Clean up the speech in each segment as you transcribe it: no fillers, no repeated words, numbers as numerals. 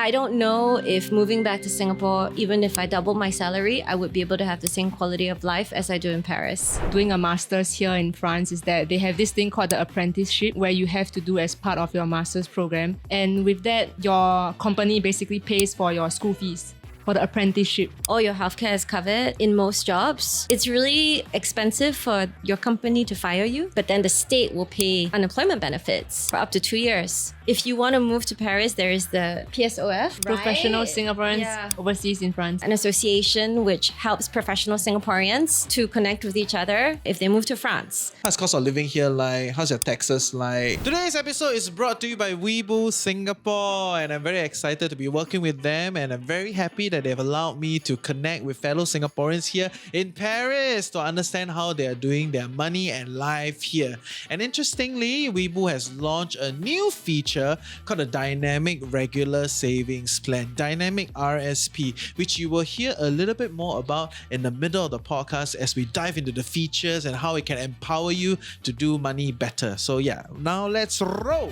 I don't know if moving back to Singapore, even if I doubled my salary, I would be able to have the same quality of life as I do in Paris. Doing a master's here in France is that they have this thing called the apprenticeship where you have to do as part of your master's program. And with that, your company basically pays for your school fees for the apprenticeship. All your healthcare is covered in most jobs. It's really expensive for your company to fire you, but then the state will pay unemployment benefits for up to 2 years. If you want to move to Paris, there is the PSOF, Professional right? Singaporeans overseas in France. An association which helps professional Singaporeans to connect with each other if they move to France. How's cost of living here like? How's your taxes like? Today's episode is brought to you by WeBull Singapore, and I'm very excited to be working with them, and I'm very happy that they've allowed me to connect with fellow Singaporeans here in Paris to understand how they are doing their money and life here. And interestingly, WeBull has launched a new feature called a Dynamic Regular Savings Plan, Dynamic RSP, which you will hear a little bit more about in the middle of the podcast as we dive into the features and how it can empower you to do money better. So yeah, now let's roll.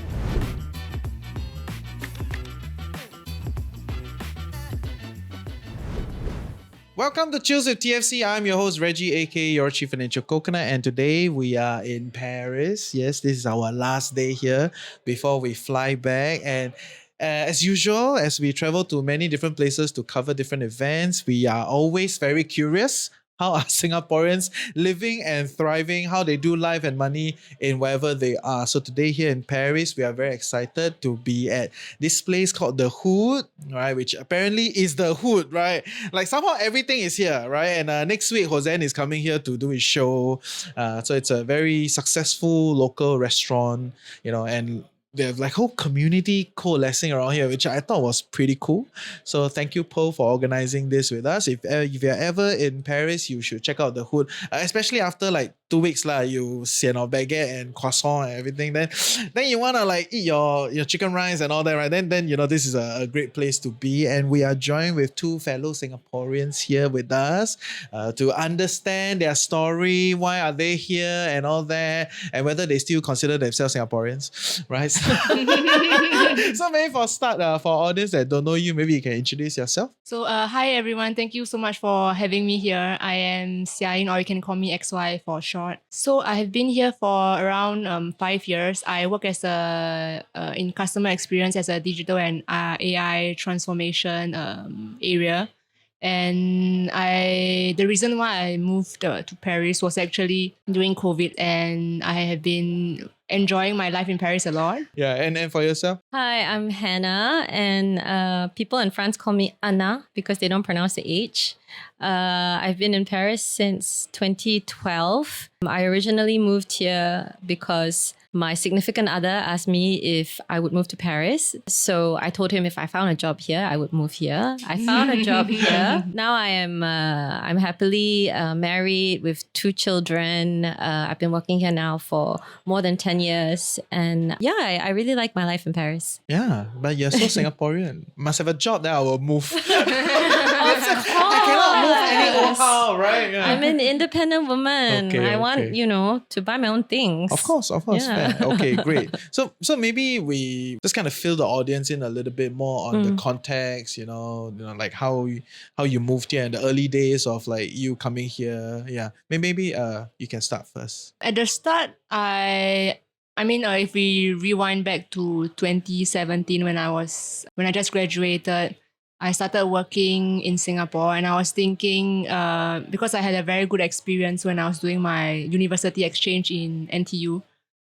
Welcome to Chills with TFC. I'm your host Reggie, aka your Chief Financial Coconut, and today we are in Paris. Yes, this is our last day here before we fly back. And as usual, as we travel to many different places to cover different events, we are always very curious. How are Singaporeans living and thriving? How they do life and money in wherever they are. So today here in Paris, we are very excited to be at this place called The Hood, right? Which apparently is The Hood, right? Like somehow everything is here, right? And next week, Hosen is coming here to do his show. So it's a very successful local restaurant, and they have like whole community coalescing around here, which I thought was pretty cool. So thank you, Paul, for organizing this with us. If you're ever in Paris, you should check out The Hood, especially after like 2 weeks you sian of baguette and croissant and everything. Then you wanna like eat your chicken rice and all that, right? Then this is a great place to be. And we are joined with two fellow Singaporeans here with us to understand their story, why are they here and all that, and whether they still consider themselves Singaporeans, right? So maybe for start, for audience that don't know you, maybe you can introduce yourself. So hi everyone, thank you so much for having me here. I am Xiayin, or you can call me XY for short. So I have been here for around 5 years. I work as in customer experience as a digital and AI transformation area. And the reason why I moved to Paris was actually during COVID, and I have been enjoying my life in Paris a lot. Yeah, and for yourself? Hi, I'm Hannah, and people in France call me Anna because they don't pronounce the H. I've been in Paris since 2012. I originally moved here because my significant other asked me if I would move to Paris. So I told him if I found a job here, I would move here. I found a job here. Now I'm happily married with 2 children. I've been working here now for more than 10 years. And yeah, I really like my life in Paris. Yeah, but you're so Singaporean. Must have a job that I will move. I cannot move any old how, right? Yeah. I'm an independent woman. Okay, I want, to buy my own things. Of course. Yeah. Fair. Okay, great. So maybe we just kind of fill the audience in a little bit more on the context, like how you moved here in the early days of like you coming here. Yeah. Maybe you can start first. At the start, if we rewind back to 2017 when I just graduated, I started working in Singapore, and I was thinking, because I had a very good experience when I was doing my university exchange in NTU,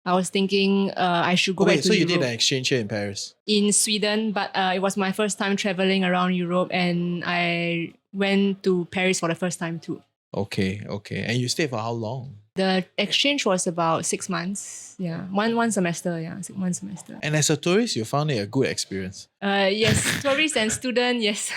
I was thinking I should go back to so you Europe. did an exchange here in Paris? In Sweden, but it was my first time traveling around Europe, and I went to Paris for the first time too. Okay. And you stayed for how long? The exchange was about 6 months. Yeah, one semester. Yeah, 1 semester. And as a tourist, you found it a good experience? Yes, tourist and student, yes.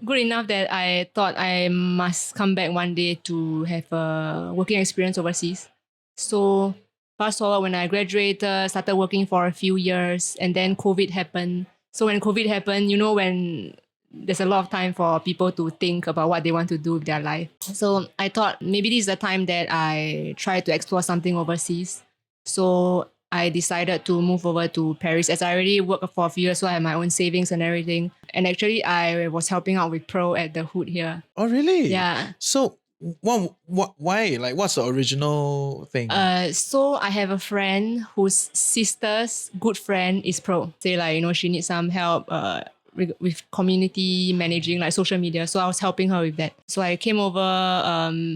Good enough that I thought I must come back one day to have a working experience overseas. So fast forward, when I graduated, started working for a few years, and then COVID happened. So when COVID happened, when there's a lot of time for people to think about what they want to do with their life. So I thought maybe this is the time that I try to explore something overseas. So I decided to move over to Paris as I already worked for a few years, so I had my own savings and everything. And actually, I was helping out with Pro at the Hood here. Oh, really? Yeah. So, why? Like, what's the original thing? So I have a friend whose sister's good friend is Pro. Say like, she needs some help with community managing like social media. So I was helping her with that. So I came over,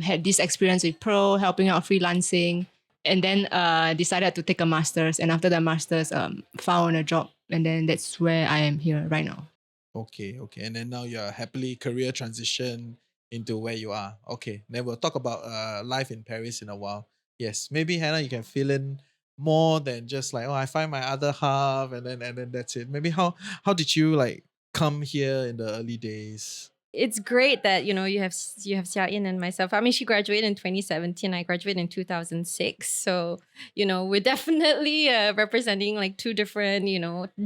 had this experience with Pro, helping out freelancing, and then decided to take a master's. And after the master's, found a job. And then that's where I am here right now. Okay. And then now you're happily career transition into where you are. Okay. Then we'll talk about life in Paris in a while. Yes. Maybe Hannah, you can fill in more than just like, oh, I find my other half and then that's it. Maybe how did you like come here in the early days? It's great that you have Xia Yin and myself. I mean, she graduated in 2017. I graduated in 2006. So we're definitely representing like two different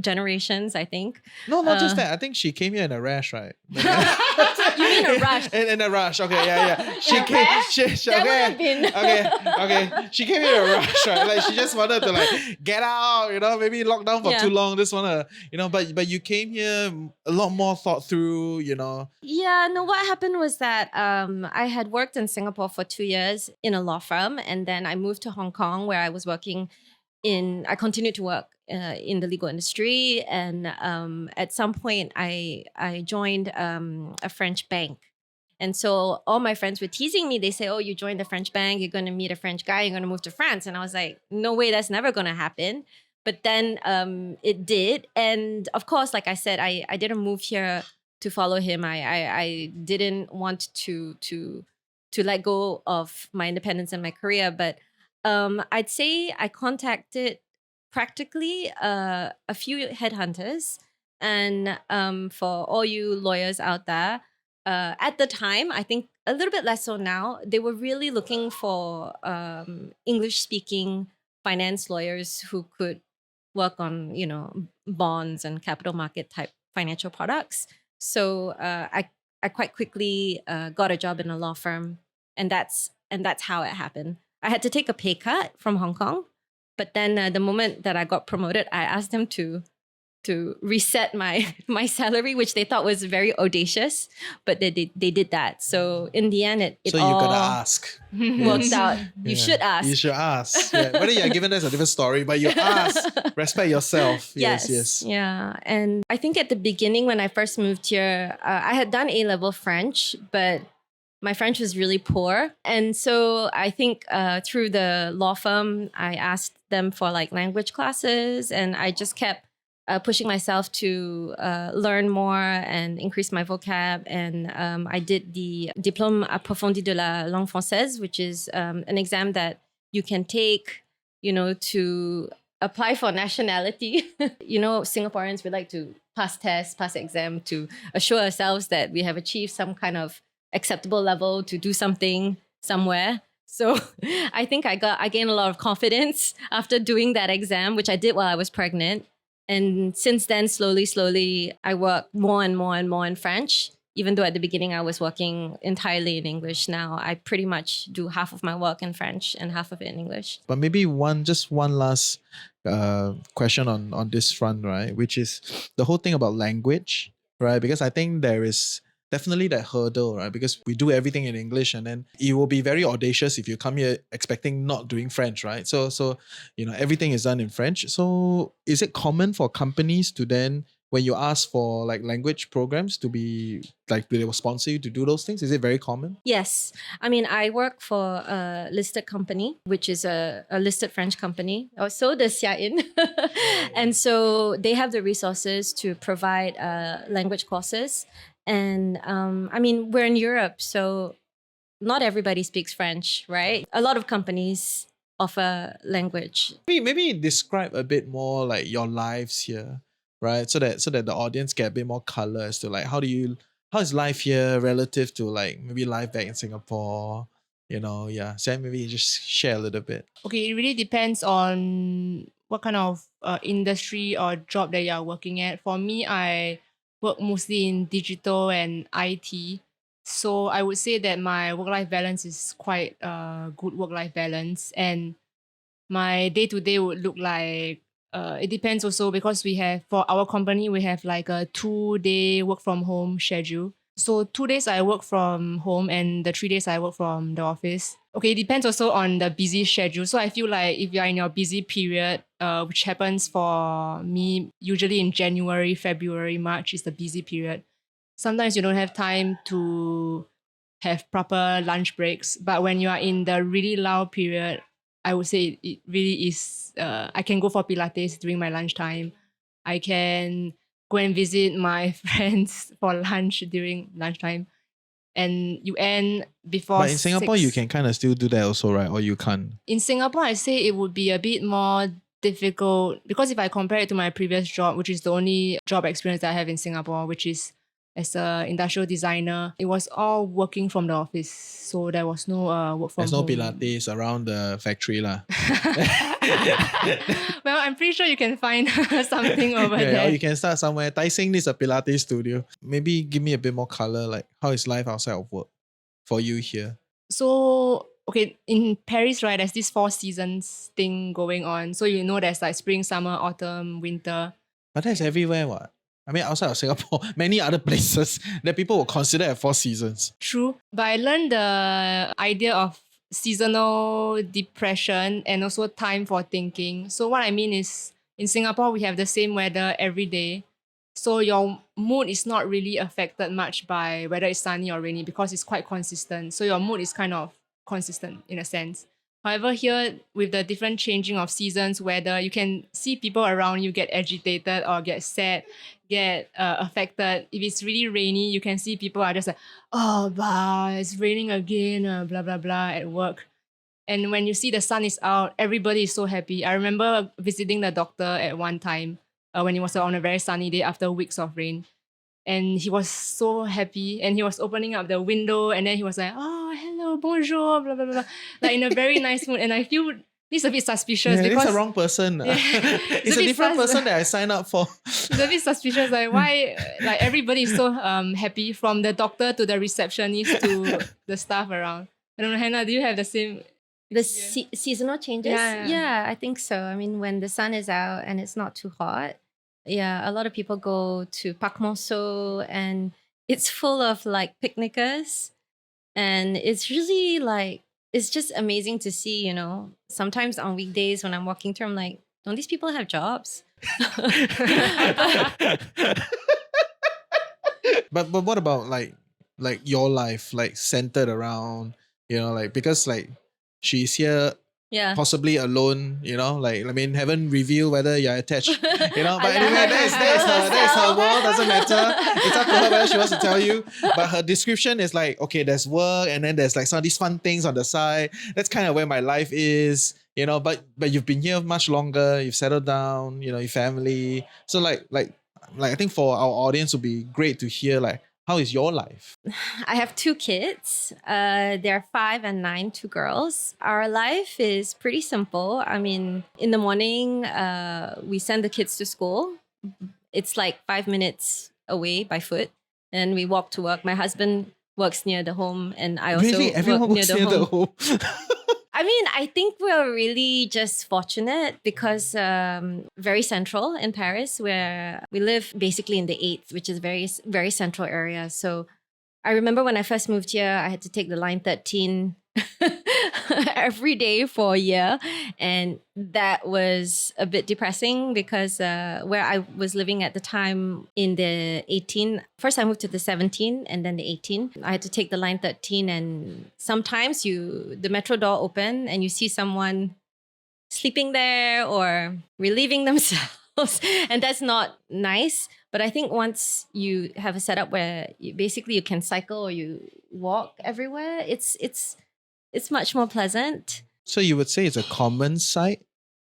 generations. I think. No, not just that. I think she came here in a rash, right? You mean a rush? In a rush. Okay, yeah. She Yeah, came. right? That would have been. Okay. She came in a rush, right? Like she just wanted to like get out, maybe locked down for too long. Just wanna, but you came here a lot more thought through, Yeah, no, what happened was that I had worked in Singapore for 2 years in a law firm, and then I moved to Hong Kong where I was working I continued to work in the legal industry, and at some point I joined a French bank. And so all my friends were teasing me. They say, oh, you joined the French bank, you're going to meet a French guy, you're going to move to France. And I was like, no way, that's never going to happen. But then it did. And of course, like I said, I didn't move here to follow him. I didn't want to let go of my independence and my career. But I'd say I contacted practically a few headhunters. And for all you lawyers out there, at the time, I think a little bit less so now, they were really looking for English-speaking finance lawyers who could work on, bonds and capital market type financial products. So I quite quickly got a job in a law firm, and that's how it happened. I had to take a pay cut from Hong Kong, but then the moment that I got promoted, I asked them to reset my salary, which they thought was very audacious, but they did that. So in the end, it so all you gotta ask. worked out. You Yeah. should ask. You should ask. Yeah. Whether you're given that's a different story, but you ask. Respect yourself. Yes. Yeah. And I think at the beginning when I first moved here, I had done A-level French, but my French was really poor. And so I think through the law firm, I asked them for like language classes, and I just kept pushing myself to learn more and increase my vocab. And I did the Diplôme approfondi de la langue française, which is an exam that you can take, to apply for nationality. Singaporeans, we like to pass tests, pass exam to assure ourselves that we have achieved some kind of acceptable level to do something somewhere. So I think I gained a lot of confidence after doing that exam, which I did while I was pregnant. And since then, slowly, I work more and more and more in French. Even though at the beginning I was working entirely in English, now I pretty much do half of my work in French and half of it in English. But maybe one last question on this front, right? Which is the whole thing about language, right? Because I think there is definitely that hurdle, right? Because we do everything in English, and then it will be very audacious if you come here expecting not doing French, right? So everything is done in French. So is it common for companies to then, when you ask for like language programs to be like, do they will sponsor you to do those things? Is it very common? Yes. I mean, I work for a listed company, which is a listed French company. So does Xia Yin. And so they have the resources to provide language courses. And I mean, we're in Europe, so not everybody speaks French, right? A lot of companies offer language. Maybe describe a bit more like your lives here, right? So that the audience get a bit more color as to like how is life here relative to like maybe life back in Singapore, So maybe you just share a little bit. Okay, it really depends on what kind of industry or job that you are working at. For me, I work mostly in digital and IT. So I would say that my work-life balance is quite a good work-life balance. And my day-to-day would look like, it depends also because for our company, we have like a 2-day work from home schedule. So 2 days I work from home and the 3 days I work from the office. Okay, it depends also on the busy schedule. So I feel like if you're in your busy period, which happens for me usually in January, February, March is the busy period. Sometimes you don't have time to have proper lunch breaks. But when you are in the really loud period, I would say it really is. I can go for Pilates during my lunchtime. I can go and visit my friends for lunch during lunchtime. And you end before But in Singapore, 6. you can kind of still do that also, right? Or you can't. In Singapore, I say it would be a bit more difficult because if I compare it to my previous job, which is the only job experience that I have in Singapore, which is as an industrial designer, it was all working from the office. So there was no work from There's no home. Pilates around the factory lah. Well, I'm pretty sure you can find something over Or there. you can start somewhere. Tai Seng needs a Pilates studio. Maybe give me a bit more color, like how is life outside of work for you here? So, okay, in Paris, right, there's this 4 seasons thing going on. So you know there's like spring, summer, autumn, winter. But that's everywhere, what? I mean, outside of Singapore, many other places that people will consider as 4 seasons. True. But I learned the idea of seasonal depression and also time for thinking. So what I mean is in Singapore, we have the same weather every day. So your mood is not really affected much by whether it's sunny or rainy because it's quite consistent. So your mood is kind of consistent in a sense. However, here with the different changing of seasons, weather, you can see people around you get agitated or get sad, get affected. If it's really rainy, you can see people are just like, oh, wow, it's raining again, blah, blah, blah at work. And when you see the sun is out, everybody is so happy. I remember visiting the doctor at one time when it was on a very sunny day after weeks of rain. And he was so happy and he was opening up the window and then he was like, oh, hello, bonjour, blah, blah, blah. Like in a very nice mood. And I feel this is a bit suspicious Yeah, because it's the wrong person. Yeah. It's a bit different person that I signed up for. it's a bit suspicious. Like why like everybody is so happy from the doctor to the receptionist to the staff around. I don't know, Hannah, do you have the same? The seasonal changes? Yeah. Yeah, I think so. I mean, when the sun is out and it's not too hot, yeah, a lot of people go to Park Moso and it's full of like picnickers. And it's really like, it's just amazing to see, you know. Sometimes on weekdays when I'm walking through, I'm like, don't these people have jobs? But what about like your life, like centered around, you know, like because like she's here Yeah. possibly alone, you know, like I mean, haven't revealed whether you're attached, you know. But I anyway, know. that's her world. Doesn't matter. It's up to her whether she wants to tell you. But her description is like, okay, there's work, and then there's like some of these fun things on the side. That's kind of where my life is, you know. But you've been here much longer. You've settled down, you know, your family. So like I think for our audience, would be great to hear like, how is your life? I have 2 kids. They're 5 and 9, 2 girls. Our life is pretty simple. I mean, in the morning, we send the kids to school. It's like 5 minutes away by foot. And we walk to work. My husband works near the home and I also Really? Everyone work works near the home. home. I mean, I think we're really just fortunate because very central in Paris, where we live basically in the 8th, which is very, very central area. So I remember when I first moved here, I had to take the line 13 every day for a year. And that was a bit depressing because where I was living at the time in the 18, first I moved to the 17 and then the 18. I had to take the line 13 and sometimes the metro door open and you see someone sleeping there or relieving themselves. And that's not nice. But I think once you have a setup where you can cycle or you walk everywhere, it's much more pleasant. So you would say it's a common sight,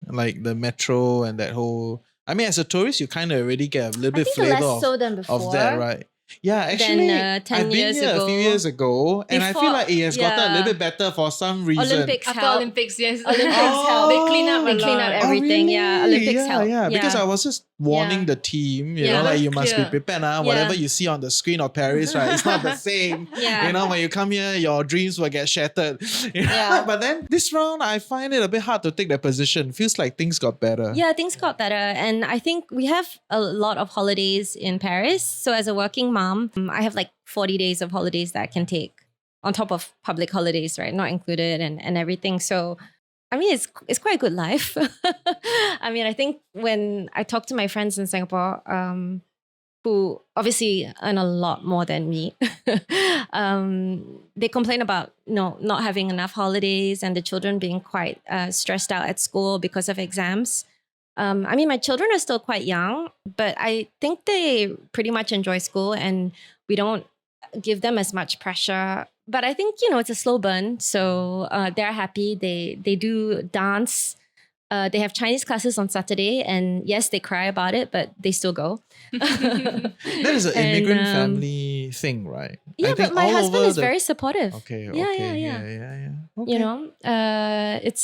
like the metro and that whole. I mean, as a tourist, you kind of already get a little bit I think flavor less so than before. of that, right? Yeah, actually, Than, 10 I've been years here a ago. few years ago, and I feel Before- like it has gotten a yeah. little bit better for some reason. Olympics After help. Olympics, yes. Olympics Oh, help. They clean up a They clean lot. up everything. Yeah, Olympics yeah, help. yeah. Because I was just warning Yeah. the team, you Yeah. know, like you must be Clear. prepared. Whatever you see on the screen of Paris, right? It's not the same. Yeah. You know, when you come here, your dreams will get shattered. You know? Yeah. But then this round, I find it a bit hard to take that position. Feels like things got better. Yeah, things got better. And I think we have a lot of holidays in Paris. So as a working mom, I have like 40 days of holidays that I can take on top of public holidays, right? Not included and everything. So I mean, it's quite a good life. I mean, I think when I talk to my friends in Singapore, who obviously earn a lot more than me, they complain about not having enough holidays and the children being quite stressed out at school because of exams. I mean, my children are still quite young, but I think they pretty much enjoy school and we don't give them as much pressure. But I think, it's a slow burn. So they're happy. They do dance. They have Chinese classes on Saturday. And yes, they cry about it, but they still go. That is an immigrant family thing, right? Yeah, I think but my all husband over is very supportive. Okay, Yeah, okay, yeah. Okay. It's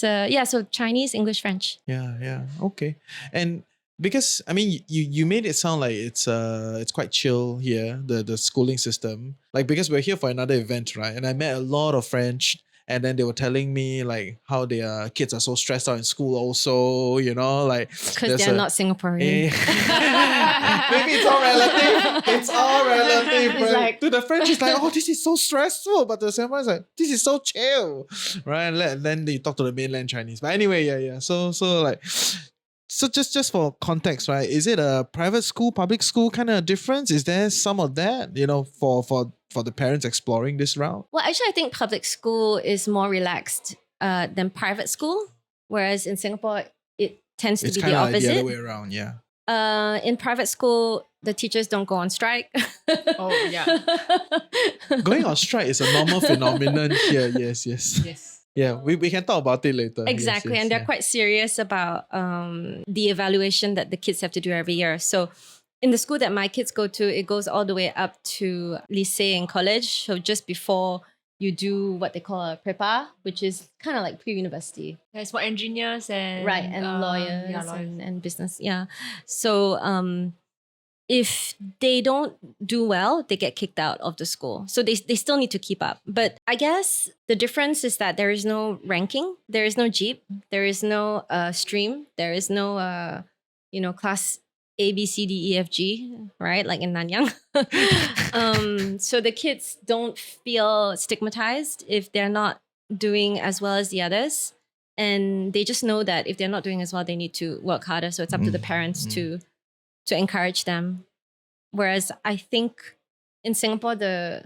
so Chinese, English, French. Yeah, okay. And because I mean you made it sound like it's quite chill here, the schooling system. Like because we're here for another event, right? And I met a lot of French and then they were telling me like how their kids are so stressed out in school also, like Because there's they're not Singaporean. maybe it's all relative. It's all relative. It's Right? like- To the French, it's like, oh, this is so stressful. But to the Singaporeans, like, this is so chill. Right? And then you talk to the mainland Chinese. But anyway, yeah. So just for context, right? Is it a private school, public school kind of difference? Is there some of that, for the parents exploring this route? Well, actually, I think public school is more relaxed than private school, whereas in Singapore, it tends It's to be kind the of like the opposite. other way around, yeah. In private school, the teachers don't go on strike. Oh, yeah. Going on strike is a normal phenomenon here. Yes. Yes. Yeah, we can talk about it later. Yes, Exactly. yes, And they're yeah. quite serious about the evaluation that the kids have to do every year. So in the school that my kids go to, it goes all the way up to lycée and college. So just before you do what they call a prepa, which is kind of like pre-university. That's for engineers and Right. And lawyers, yeah, lawyers. and business. Yeah. So if they don't do well, they get kicked out of the school. So they still need to keep up. But I guess the difference is that there is no ranking. There is no Jeep. There is no stream. There is no, class A, B, C, D, E, F, G, right? Like in Nanyang. So the kids don't feel stigmatized if they're not doing as well as the others. And they just know that if they're not doing as well, they need to work harder. So it's up to the parents to encourage them. Whereas I think in Singapore, the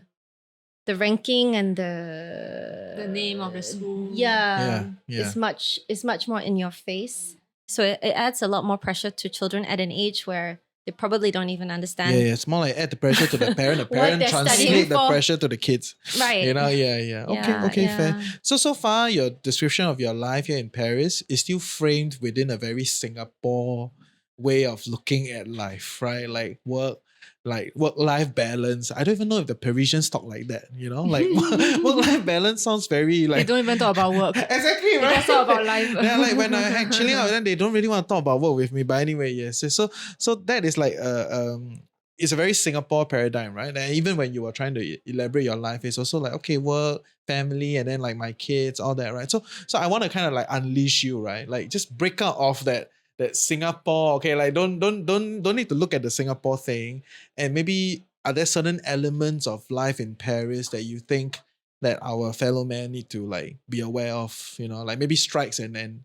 ranking and The name of the school. Yeah. is much more in your face. So it adds a lot more pressure to children at an age where they probably don't even understand. Yeah, it's more like add the pressure to the parent. The What parent they're translate studying the for. pressure to the kids. Right. Yeah. Okay, fair. yeah. So far, your description of your life here in Paris is still framed within a very Singapore way of looking at life, right? Like work-life balance. I don't even know if the Parisians talk like that, like work-life balance sounds very They like... don't even talk about work. Exactly, They right? just talk about life. Yeah, like when I'm chilling out, then they don't really want to talk about work with me. But anyway, yes. So that is like it's a very Singapore paradigm, right? And even when you were trying to elaborate your life, it's also like, okay, work, family, and then like my kids, all that, right? So I want to kind of like unleash you, right? Like just break out of that Singapore, okay, like don't need to look at the Singapore thing. And maybe are there certain elements of life in Paris that you think that our fellow men need to like be aware of, like maybe strikes and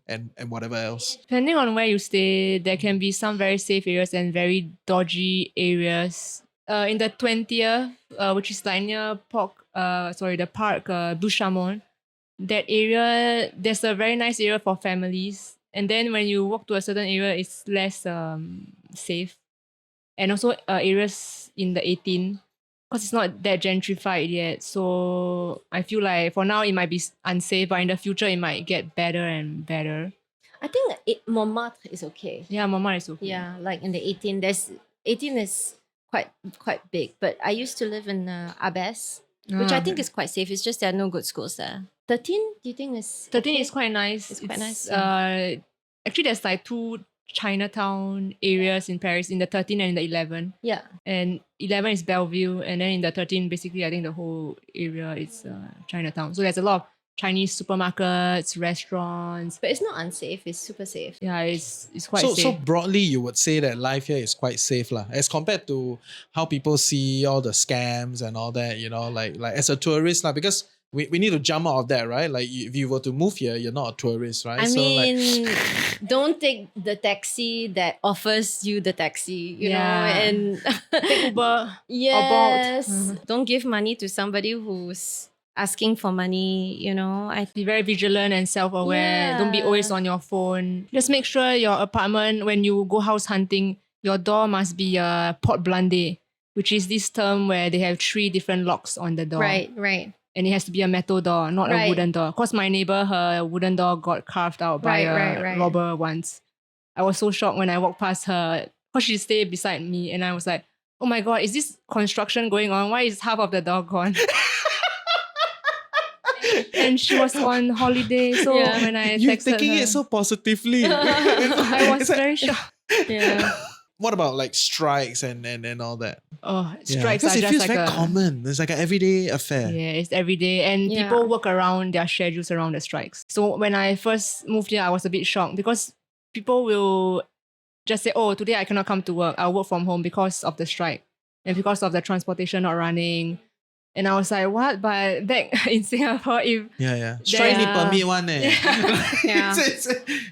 whatever else? Depending on where you stay, there can be some very safe areas and very dodgy areas. In the 20th, which is like near the park, Bouchamont, that area, there's a very nice area for families. And then when you walk to a certain area, it's less safe. And also areas in the 18, because it's not that gentrified yet. So I feel like for now it might be unsafe, but in the future it might get better and better. I think Montmartre is okay. Yeah, Mama is okay. Yeah, like in the 18, 18 is quite big. But I used to live in Abes, which I think is quite safe. It's just there are no good schools there. 13, do you think is 13 okay? is quite nice. It's quite nice, Actually, there's like two Chinatown areas in Paris in the 13 and in the 11. Yeah. And 11 is Bellevue, and then in the 13, basically, I think the whole area is Chinatown. So there's a lot of Chinese supermarkets, restaurants. But it's not unsafe. It's super safe. Yeah, it's quite So safe. broadly, you would say that life here is quite safe, lah, as compared to how people see all the scams and all that. You know, like as a tourist, lah, because we need to jump out of that, right? Like if you were to move here, you're not a tourist, right? I so mean, don't take the taxi that offers you the taxi, you know, and Take Uber. yes, Bolt. don't give money to somebody who's asking for money, you know. Be very vigilant and self-aware. Don't be Yeah. always on your phone. Just make sure your apartment, when you go house hunting, your door must be a porte blindée, which is this term where they have 3 different locks on the door. Right. And it has to be a metal door, not a Right. wooden door. Because my neighbor, her wooden door got carved out by Right. robber once. I was so shocked when I walked past her, because she stayed beside me, and I was like, oh my God, is this construction going on? Why is half of the door gone? And she was on holiday, so Yeah. when I you're texted taking her, it so positively. I was It's like- very shocked. Yeah. What about like strikes and all that? Oh, Yeah, strikes because are it just feels like very a common. It's like an everyday affair. Yeah, it's every day. And Yeah. people work around their schedules around the strikes. So when I first moved here, I was a bit shocked because people will just say, oh, today I cannot come to work. I'll work from home because of the strike and because of the transportation not running. And I was like, what? But back in Singapore, if Yeah. Strike need Yeah. permit one eh. Yeah.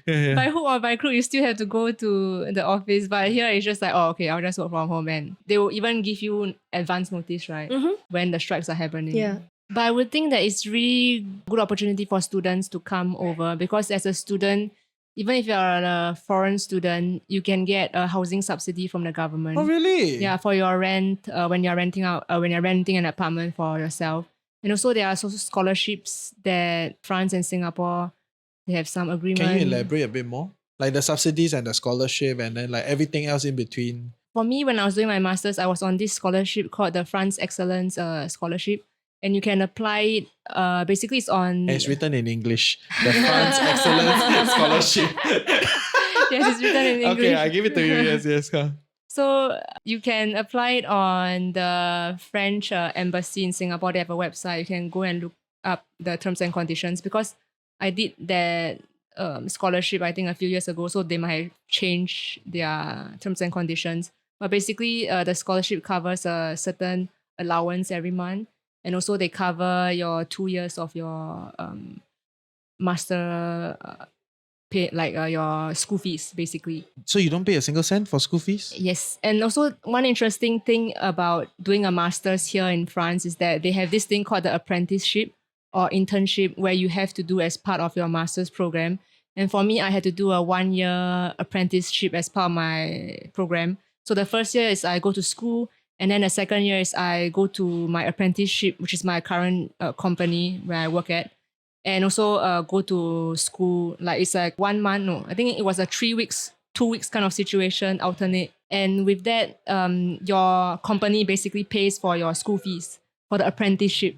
Yeah. by hook or by crook, you still have to go to the office. But here it's just like, oh, okay, I'll just work from home. And they will even give you advance notice, right? Mhm. When the strikes are happening. Yeah. But I would think that it's really good opportunity for students to come over because as a student, even if you're a foreign student, you can get a housing subsidy from the government. Oh really? Yeah, for your rent when you're renting an apartment for yourself. And also there are also scholarships that France and Singapore, they have some agreement. Can you elaborate a bit more? Like the subsidies and the scholarship and then like everything else in between. For me, when I was doing my master's, I was on this scholarship called the France Excellence Scholarship. And you can apply it, basically it's on... And it's written in English. The France Excellence Scholarship. Yes, it's written in English. Okay, I give it to you. Yes. So you can apply it on the French embassy in Singapore. They have a website. You can go and look up the terms and conditions because I did that scholarship, I think, a few years ago. So they might have changed their terms and conditions. But basically, the scholarship covers a certain allowance every month. And also they cover your 2 years of your master pay, like your school fees, basically. So you don't pay a single cent for school fees? Yes. And also one interesting thing about doing a master's here in France is that they have this thing called the apprenticeship or internship where you have to do as part of your master's program. And for me, I had to do a 1-year apprenticeship as part of my program. So the first year is I go to school, and then the second year is I go to my apprenticeship, which is my current company where I work at. And also go to school, like it's like 1 month, no, I think it was a 3 weeks, 2 weeks kind of situation, alternate. And with that, your company basically pays for your school fees for the apprenticeship,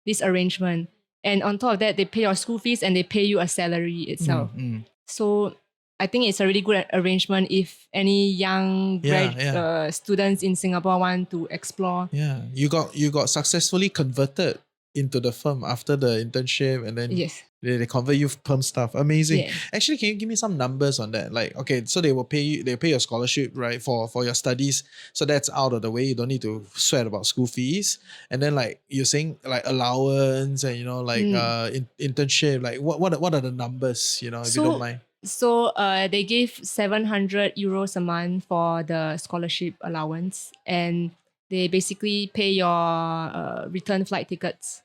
this arrangement. And on top of that, they pay your school fees and they pay you a salary itself. So I think it's a really good arrangement if any young students in Singapore want to explore. Yeah. You got successfully converted into the firm after the internship and then Yes. they convert you perm staff. Amazing. Yeah. Actually, can you give me some numbers on that? Like, okay, so they pay your scholarship, right, for your studies. So that's out of the way. You don't need to sweat about school fees. And then like you're saying like allowance and like internship. Like what are the numbers, if you don't mind? So they gave 700 euros a month for the scholarship allowance, and they basically pay your return flight tickets.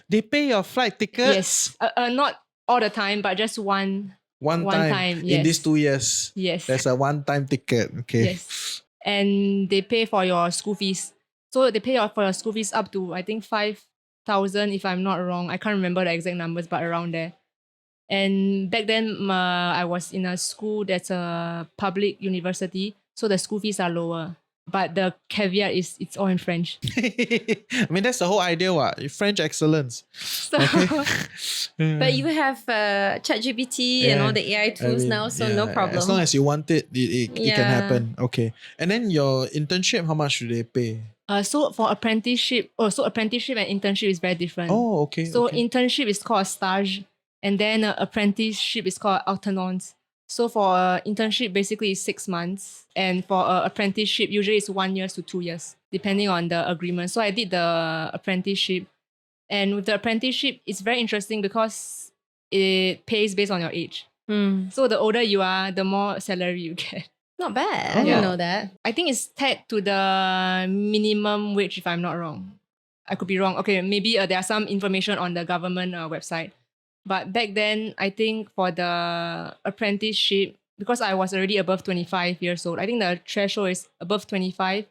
They pay your flight tickets? Yes. Not all the time, but just one time, in yes. these 2 years. Yes. There's a one-time ticket. Okay. Yes. And they pay for your school fees. So they pay for your school fees up to, I think, 5,000 if I'm not wrong. I can't remember the exact numbers, but around there. And back then, I was in a school that's a public university, so the school fees are lower. But the caveat is it's all in French. I mean, that's the whole idea, what? French excellence. So But you have ChatGPT and all the AI tools now, so no problem. As long as you want it, it can Yeah. happen. Okay. And then your internship, how much do they pay? so for apprenticeship, apprenticeship and internship is very different. Oh, okay. So okay. internship is called stage, and then apprenticeship is called alternance. So for internship, basically is 6 months, and for apprenticeship, usually it's 1 year to 2 years, depending on the agreement. So I did the apprenticeship, and with the apprenticeship, it's very interesting because it pays based on your age. So the older you are, the more salary you get. Not bad. I Oh. didn't know that. I think it's tagged to the minimum wage, if I'm not wrong. I could be wrong. Okay, maybe there are some information on the government website. But back then, I think for the apprenticeship, because I was already above 25 years old, I think the threshold is above 25,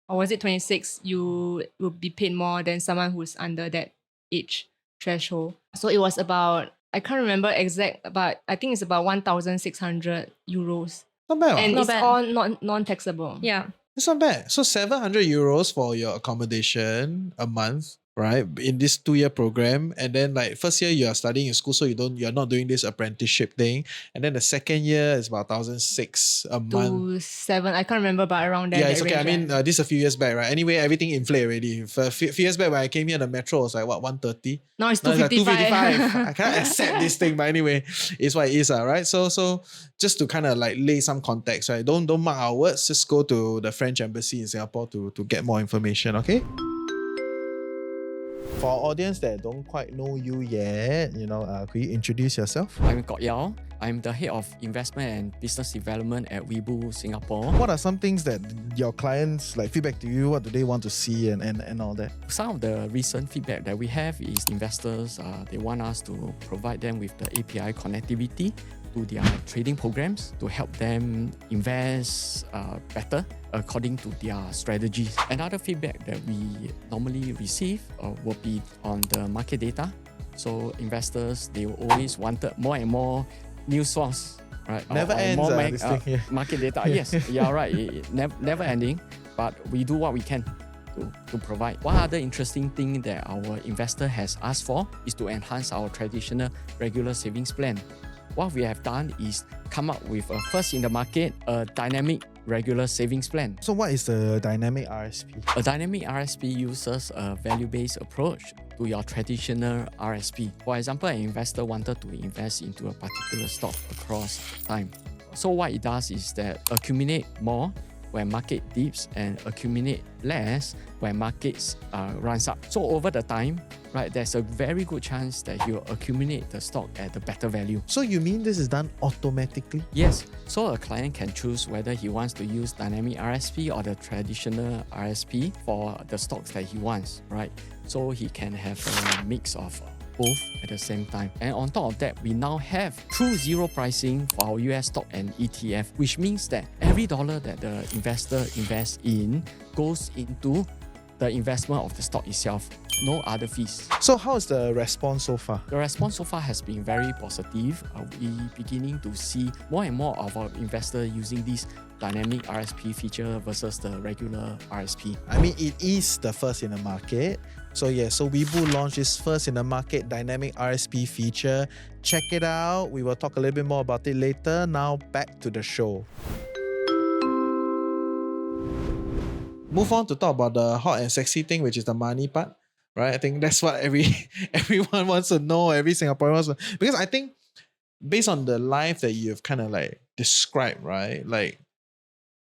or was it 26? You will be paid more than someone who's under that age threshold. So it was about, I can't remember exact, but I think it's about 1,600 euros. Not bad. And what? Not it's bad. all non-taxable. Yeah. It's not bad. So 700 euros for your accommodation a month, right? In this 2-year program. And then like first year you are studying in school, so you're not doing this apprenticeship thing. And then the second year is about 1,600 a month. To 7, I can't remember, but around that. Yeah, that it's okay. I range, mean, yeah. this is a few years back, right? Anyway, everything inflate already. A few years back when I came here, the metro was like, what, 130? Now it's Now it's like 255. 255. I can't accept this thing, but anyway, it's what it is, right? So just to kind of like lay some context, right? Don't mark our words. Just go to the French embassy in Singapore to get more information, okay? For our audience that don't quite know you yet, could you introduce yourself? I'm Kok Yao. I'm the head of investment and business development at WeBull Singapore. What are some things that your clients like feedback to you? What do they want to see and all that? Some of the recent feedback that we have is investors, they want us to provide them with the API connectivity to their trading programs to help them invest better according to their strategies. Another feedback that we normally receive will be on the market data. So investors, they always wanted more and more news source, right? Never ends, more this thing here. market data. Yes, you're right. Never ending, but we do what we can to provide. One other interesting thing that our investor has asked for is to enhance our traditional regular savings plan. What we have done is come up with a first in the market, a dynamic regular savings plan. So what is the dynamic RSP? A dynamic RSP uses a value-based approach to your traditional RSP. For example, an investor wanted to invest into a particular stock across time. So what it does is that accumulate more when market dips and accumulate less when markets runs up. So over the time, right, there's a very good chance that you'll accumulate the stock at a better value. So you mean this is done automatically? Yes, so a client can choose whether he wants to use dynamic RSP or the traditional RSP for the stocks that he wants, right? So he can have a mix of both at the same time. And on top of that, we now have true zero pricing for our US stock and ETF, which means that every dollar that the investor invests in goes into the investment of the stock itself. No other fees. So how is the response so far? The response so far has been very positive. We're beginning to see more and more of our investors using this dynamic RSP feature versus the regular RSP. I mean, it is the first in the market. So WeBull launched this first in the market dynamic RSP feature. Check it out. We will talk a little bit more about it later. Now back to the show. Move on to talk about the hot and sexy thing, which is the money part. Right? I think that's what everyone wants to know, every Singaporean wants to, because I think based on the life that you've kind of like described, right? Like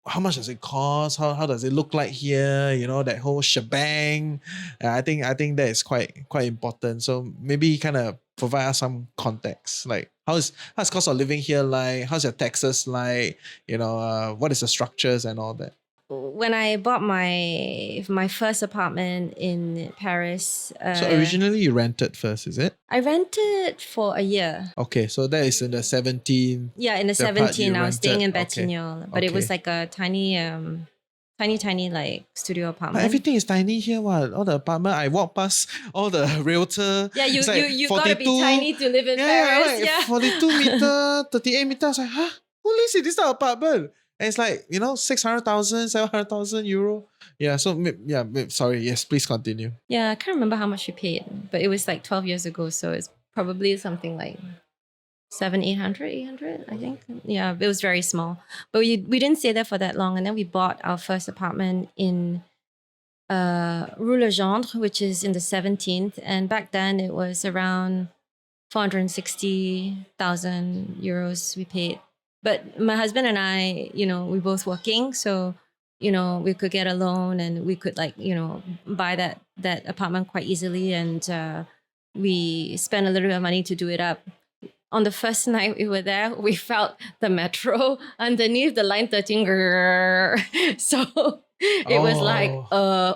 how much does it cost? How does it look like here? That whole shebang. I think that is quite important. So maybe kind of provide us some context. Like how's cost of living here like? How's your taxes like? What is the structures and all that? When I bought my first apartment in Paris, So originally you rented first, is it? I rented for a year. Okay, so that is in the 17. Yeah, in the The part 17, you I was staying in rented, okay. Batignolles, but it was Okay. like a tiny like studio But apartment. everything is tiny here. What? All the apartment, I walk past all the realtor. Yeah, you it's like you gotta be 42 tiny to live in Yeah, Paris. right. Yeah. 42 meter, 38 meters. I was like, huh? Who lives in this type of apartment? And it's like, 600,000, 700,000 euro. Yeah, so, sorry, yes, please continue. Yeah, I can't remember how much we paid, but it was like 12 years ago. So it's probably something like 800, I think. Yeah, it was very small. But we didn't stay there for that long. And then we bought our first apartment in Rue Legendre, which is in the 17th. And back then it was around 460,000 euros we paid. But my husband and I, we both working. So, we could get a loan and we could buy that apartment quite easily. And we spent a little bit of money to do it up. On the first night we were there, we felt the metro underneath the line 13. So it was like,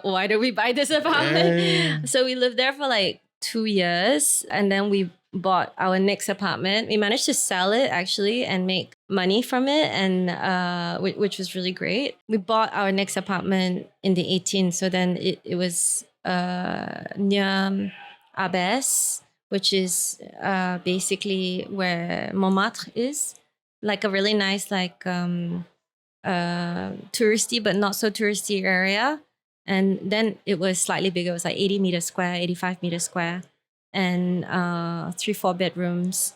why did we buy this apartment? Yeah. So we lived there for like 2 years and then we bought our next apartment. We managed to sell it actually and make money from it, and which was really great. We bought our next apartment in the 18th. So then it was near Abes, which is basically where Montmartre is, like a really nice, touristy but not so touristy area. And then it was slightly bigger. It was like 80 meters square, 85 meters square, and 3-4 bedrooms.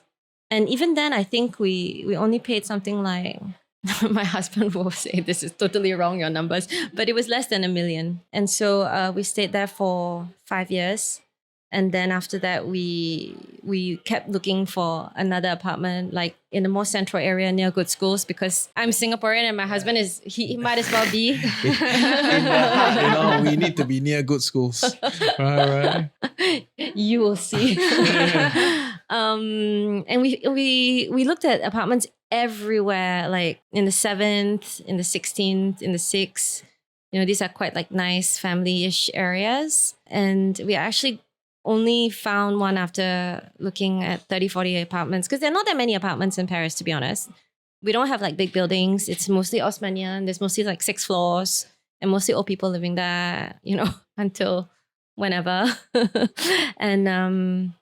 And even then, I think we only paid something like, my husband will say this is totally wrong, your numbers, but it was less than $1 million. And so we stayed there for 5 years. And then after that, we kept looking for another apartment, like in a more central area near good schools, because I'm Singaporean and my husband is, he might as well be. In the heart, we need to be near good schools. Right. You will see. And we looked at apartments everywhere, like in the 7th, in the 16th, in the 6th. These are quite like nice family-ish areas. And we actually only found one after looking at 30, 40 apartments, because there are not that many apartments in Paris, to be honest. We don't have like big buildings. It's mostly Haussmannian. There's mostly like 6 floors and mostly old people living there, until whenever. And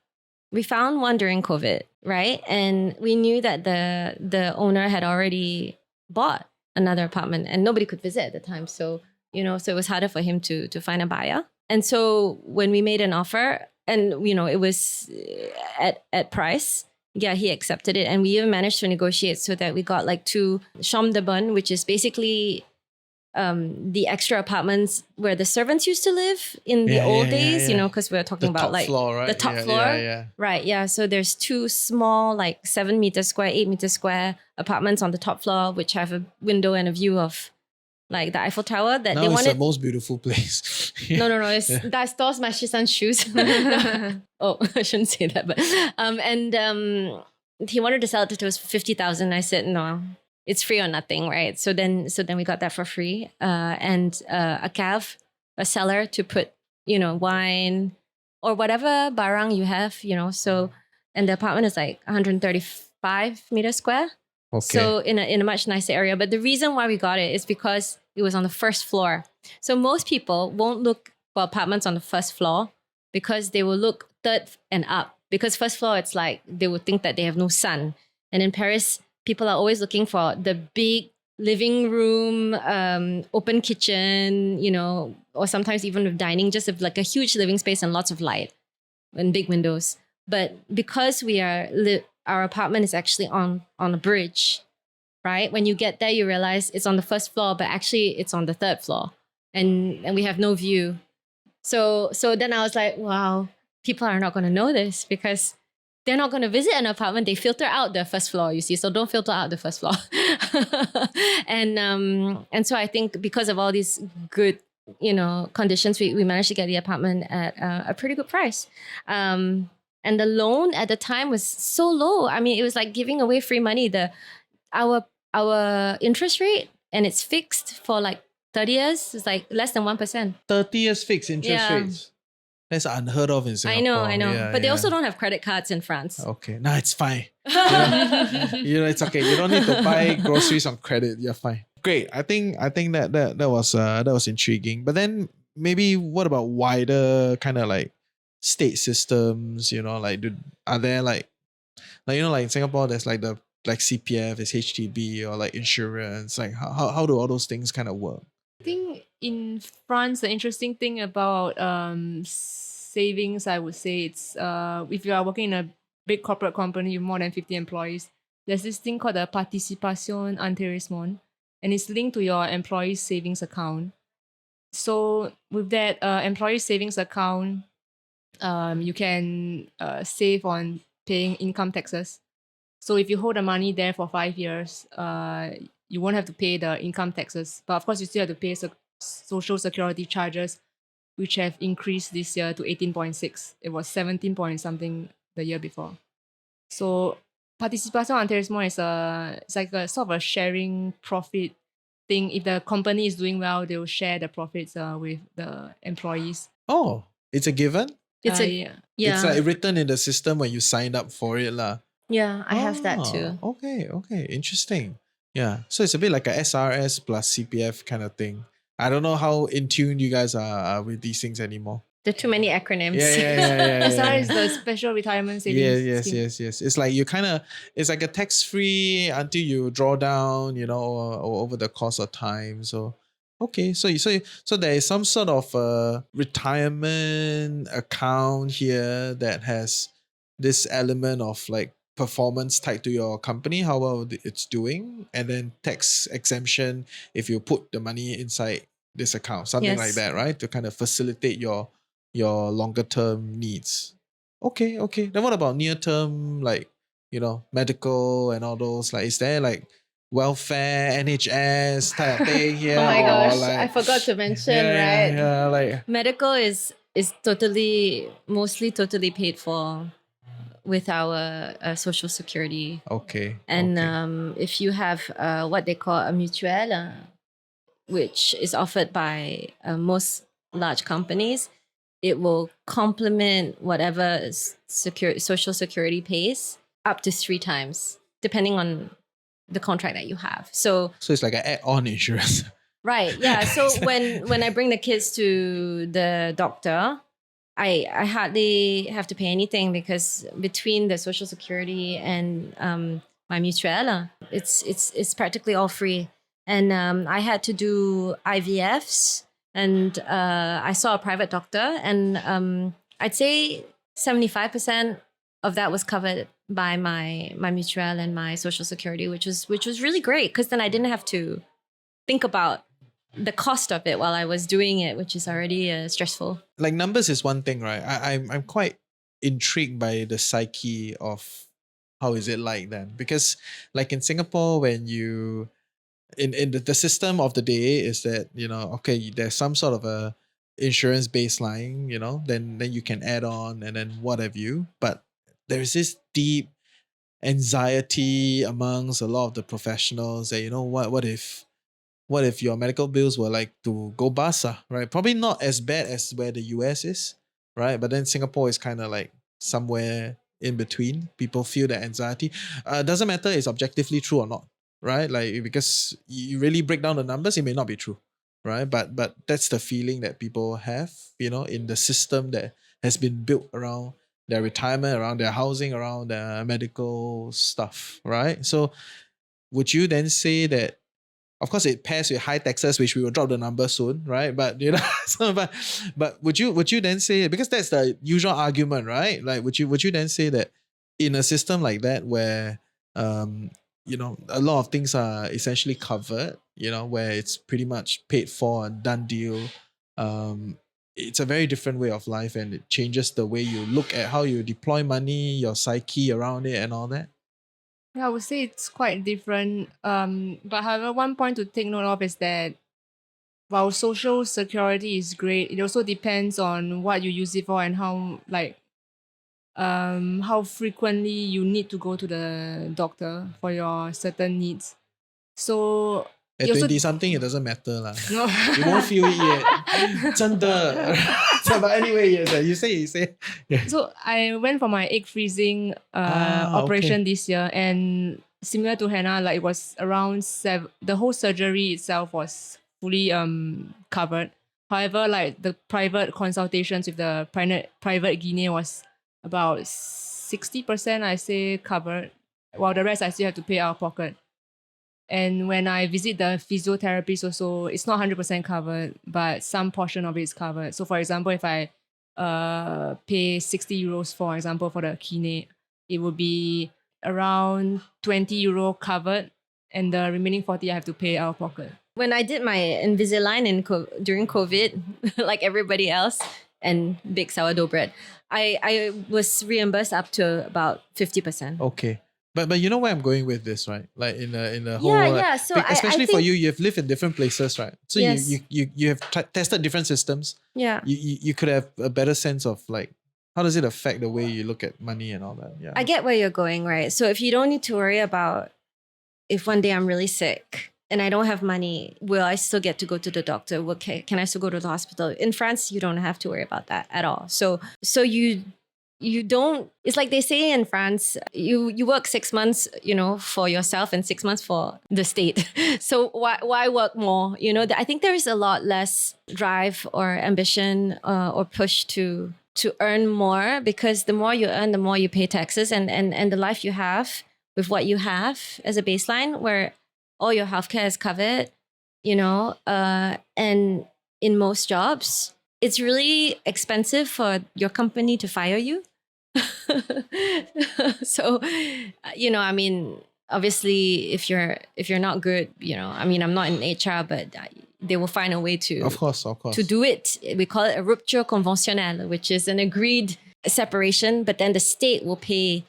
we found one during COVID, right? And we knew that the owner had already bought another apartment and nobody could visit at the time. So, so it was harder for him to find a buyer. And so when we made an offer and, it was at price, yeah, he accepted it. And we even managed to negotiate so that we got like 2 chambres de bonne, which is basically the extra apartments where the servants used to live in the old days, because we're talking about like floor, right? the top floor. Yeah. Right, yeah. So there's 2 small, like 7 meters square, 8 meters square apartments on the top floor, which have a window and a view of like the Eiffel Tower that Now they it's wanted. the most beautiful place. No. It's that stores my son's shoes. Oh, I shouldn't say that, but he wanted to sell it to us for 50,000. I said no, it's free or nothing, right? So then we got that for free, and a cave, a cellar to put wine or whatever barang you have, So and the apartment is like 135 meters square. Okay. So in a much nicer area. But the reason why we got it is because it was on the first floor. So most people won't look for apartments on the first floor because they will look 3rd and up. Because first floor, it's like they would think that they have no sun. And in Paris, people are always looking for the big living room, open kitchen, or sometimes even with dining, just like a huge living space and lots of light and big windows. But because we are our apartment is actually on a bridge, right? When you get there, you realize it's on the first floor, but actually it's on the 3rd floor, and we have no view. So then I was like, wow, people are not going to know this because they're not going to visit an apartment. They filter out the first floor, you see. So don't filter out the first floor. And so I think because of all these good, conditions, we managed to get the apartment at a pretty good price. And the loan at the time was so low. I mean, it was like giving away free money. Our interest rate, and it's fixed for like 30 years, is like less than 1%. 30 years fixed interest rates. That's unheard of in Singapore. I know. Yeah, but they also don't have credit cards in France. Okay, no, it's fine. It's okay. You don't need to buy groceries on credit. You're fine. Great. I think that was intriguing. But then maybe what about wider kind of like state systems? Are there like in Singapore there's like the like CPF, is HDB, or like insurance? Like how do all those things kind of work? I think in France, the interesting thing about savings, I would say, it's if you are working in a big corporate company with more than 50 employees, there's this thing called the participation intéressement, and it's linked to your employee savings account. So with that employee savings account, you can save on paying income taxes. So if you hold the money there for 5 years, you won't have to pay the income taxes. But of course, you still have to pay social security charges, which have increased this year to 18.6. It was 17 point something the year before. So participation intéressement is it's like a sort of a sharing profit thing. If the company is doing well, they will share the profits with the employees. Oh, it's a given? It's a Yeah. yeah. It's like written in the system when you signed up for it lah. Yeah, I have that too. Okay, interesting. Yeah, so it's a bit like a SRS plus CPF kind of thing. I don't know how in tune you guys are with these things anymore. There are too many acronyms. Yeah. SR is the special retirement savings scheme. Yes. It's like it's like a tax-free until you draw down, or over the course of time. So, okay, so there is some sort of retirement account here that has this element of like performance tied to your company, how well it's doing, and then tax exemption if you put the money inside this account, something like Yes. that, right? To kind of facilitate your longer term needs. Okay. Then what about near term, like, medical and all those? Like, is there like welfare, NHS type of thing here? Oh my or gosh, like, I forgot to mention, yeah, right? Yeah, like, Medical is mostly totally paid for with our social security. okay. And okay. if you have what they call a mutuelle, which is offered by most large companies, it will complement whatever social security pays up to 3 times, depending on the contract that you have. So it's like an add-on insurance. right, yeah. So when I bring the kids to the doctor, I hardly have to pay anything because between the social security and my mutuelle, it's practically all free. And I had to do IVFs, and I saw a private doctor, and I'd say 75% of that was covered by my mutuelle and my social security, which was really great because then I didn't have to think about the cost of it while I was doing it, which is already stressful. Like numbers is one thing, right? I'm quite intrigued by the psyche of how is it like then, because like in Singapore, when you in the system of the day is that okay, there's some sort of a insurance baseline, then you can add on and then what have you, but there's this deep anxiety amongst a lot of the professionals that what if your medical bills were like to go bust, right? Probably not as bad as where the US is, right? But then Singapore is kind of like somewhere in between. People feel that anxiety. Doesn't matter it's objectively true or not, right? Like, because you really break down the numbers, it may not be true, right? But that's the feeling that people have, in the system that has been built around their retirement, around their housing, around their medical stuff, right? So would you then say that, of course, it pairs with high taxes, which we will drop the number soon, right? But so, but would you then say, because that's the usual argument, right? Like, would you then say that in a system like that where a lot of things are essentially covered, where it's pretty much paid for and done deal, it's a very different way of life, and it changes the way you look at how you deploy money, your psyche around it, and all that. Yeah, I would say it's quite different. But however, one point to take note of is that while social security is great, it also depends on what you use it for and how frequently you need to go to the doctor for your certain needs. So At it also 20 something, it doesn't matter lah. no. You won't feel it yet. 真的. So, but anyway, yes, you say. Yeah. So I went for my egg freezing operation this year, and similar to Hannah, like it was around the whole surgery itself was fully covered. However, like the private consultations with the private guinea was about 60%, I say, covered. while the rest I still have to pay out of pocket. And when I visit the physiotherapist also, it's not 100% covered, but some portion of it is covered. So for example, if I pay 60 euros, for example, for the kine, it would be around 20 euro covered, and the remaining 40 I have to pay out of pocket. When I did my Invisalign during COVID, like everybody else, and big sourdough bread, I was reimbursed up to about 50%. Okay. But you know where I'm going with this, right? Like in the whole Yeah. So especially I for think, you, you've lived in different places, right? So Yes. you have tested different systems. yeah. You could have a better sense of like how does it affect the way you look at money and all that. Yeah. I get where you're going, right? So if you don't need to worry about if one day I'm really sick and I don't have money, will I still get to go to the doctor? Can I still go to the hospital? In France, you don't have to worry about that at all. So you don't, it's like they say in France, you work 6 months, for yourself and 6 months for the state. So why work more? I think there is a lot less drive or ambition or push to earn more, because the more you earn, the more you pay taxes, and the life you have with what you have as a baseline, where all your healthcare is covered, and in most jobs, it's really expensive for your company to fire you. So, obviously, if you're not good, I'm not in HR, but they will find a way to, Of course. to do it. We call it a rupture conventionnelle, which is an agreed separation, but then the state will pay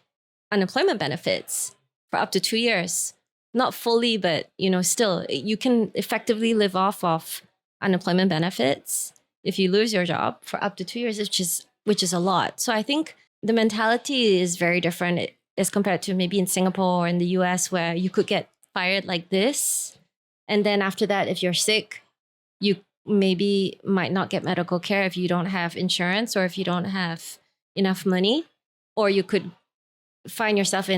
unemployment benefits for up to 2 years. Not fully, but still, you can effectively live off of unemployment benefits if you lose your job for up to 2 years, which is a lot. So I think the mentality is very different as compared to maybe in Singapore or in the US, where you could get fired like this. And then after that, if you're sick, you maybe might not get medical care if you don't have insurance or if you don't have enough money. Or you could find yourself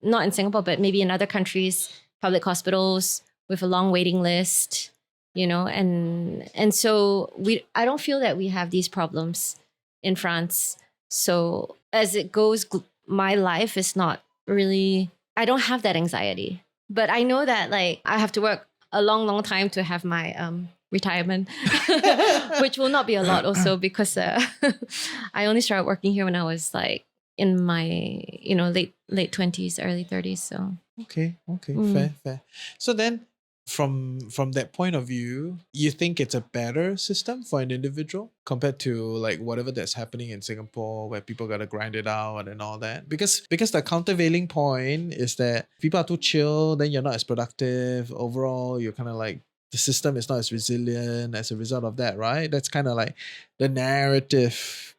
not in Singapore, but maybe in other countries, public hospitals with a long waiting list, and so I don't feel that we have these problems in France. So as it goes, my life is not really, I don't have that anxiety, but I know that like I have to work a long, long time to have my retirement, which will not be a lot also, because I only started working here when I was like in my late 20s, early 30s. So Okay. Fair. So then from that point of view, you think it's a better system for an individual compared to like whatever that's happening in Singapore, where people gotta grind it out and all that? Because the countervailing point is that people are too chill, then you're not as productive. Overall, you're kind of like, the system is not as resilient as a result of that, right? That's kind of like the narrative,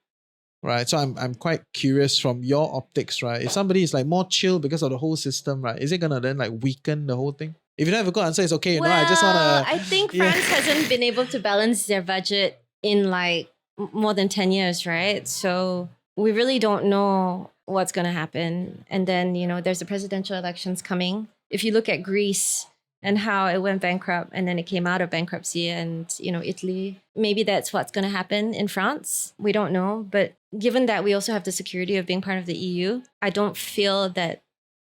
right? So I'm quite curious from your optics, right? If somebody is like more chill because of the whole system, right, is it gonna then like weaken the whole thing? If you don't have a good answer, it's okay. I just wanna. I think France hasn't been able to balance their budget in like more than 10 years, right? So we really don't know what's gonna happen. And then there's the presidential elections coming. If you look at Greece and how it went bankrupt and then it came out of bankruptcy, and Italy, maybe that's what's going to happen in France. We don't know, but given that we also have the security of being part of the EU, I don't feel that